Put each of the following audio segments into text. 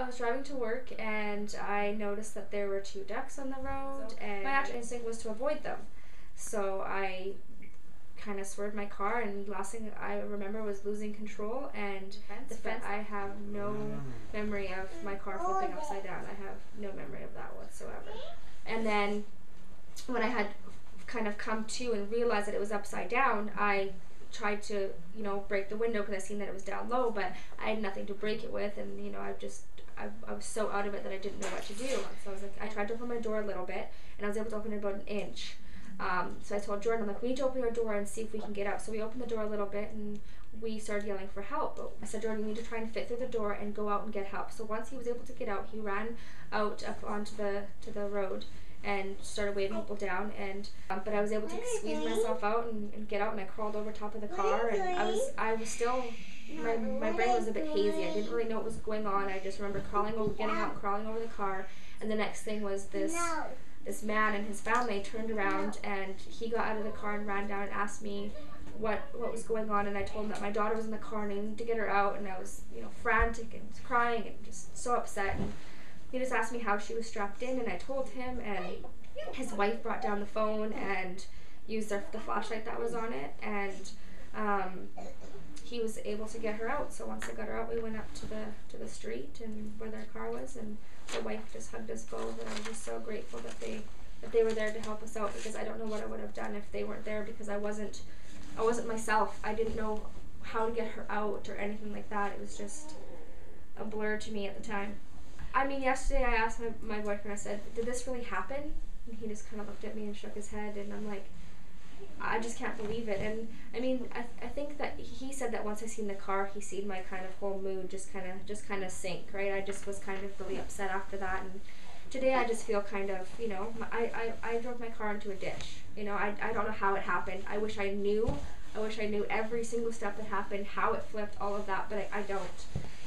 I was driving to work and I noticed that there were 2 ducks on the road, and my actual instinct was to avoid them. So I kind of swerved my car, and last thing I remember was losing control, and the fence. I have no memory of my car flipping upside down. I have no memory of that whatsoever. And then when I had kind of come to and realized that it was upside down, I tried to, break the window because I seen that it was down low, but I had nothing to break it with, and I was so out of it that I didn't know what to do. So I was like, I tried to open my door a little bit, and I was able to open it about 1 inch. So I told Jordan, I'm like, we need to open our door and see if we can get out. So we opened the door a little bit, and we started yelling for help. But I said, Jordan, you need to try and fit through the door and go out and get help. So once he was able to get out, he ran out up onto the road and started waving people down. And but I was able to squeeze myself out and get out, and I crawled over top of the car, and I was still, my brain was a bit hazy. I didn't really know what was going on. I just remember getting out, crawling over the car, and the next thing was this man and his family turned around, and he got out of the car and ran down and asked me what was going on, and I told him that my daughter was in the car and I needed to get her out, and I was frantic and crying and just so upset, and he just asked me how she was strapped in, and I told him, and his wife brought down the phone and used the flashlight that was on it, and he was able to get her out. So once they got her out, we went up to the street and where their car was, and the wife just hugged us both, and I was just so grateful that they were there to help us out, because I don't know what I would have done if they weren't there, because I wasn't myself. I didn't know how to get her out or anything like that. It was just a blur to me at the time. I mean, yesterday I asked my boyfriend, I said, did this really happen? And he just kind of looked at me and shook his head, and I'm like, I just can't believe it. And I mean, I think that he said that once I seen the car, he seen my kind of whole mood just kind of sink, right? I just was kind of really upset after that, and today I just feel kind of, I drove my car into a ditch. I don't know how it happened. I wish I knew every single step that happened, how it flipped, all of that, but I don't.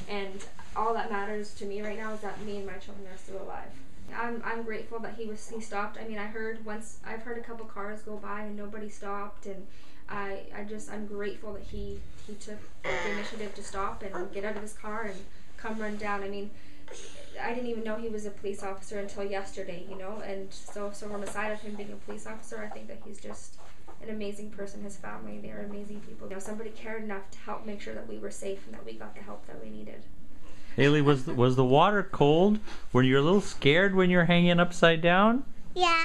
And all that matters to me right now is that me and my children are still alive. I'm grateful that he stopped. I mean, I've heard a couple cars go by and nobody stopped, and I'm grateful that he took the initiative to stop and get out of his car and come run down. I mean, I didn't even know he was a police officer until yesterday, and so from the side of him being a police officer, I think that he's just an amazing person. His family, they are amazing people. Somebody cared enough to help make sure that we were safe and that we got the help that we needed. Haley, was the water cold? Were you a little scared when you were hanging upside down? Yeah.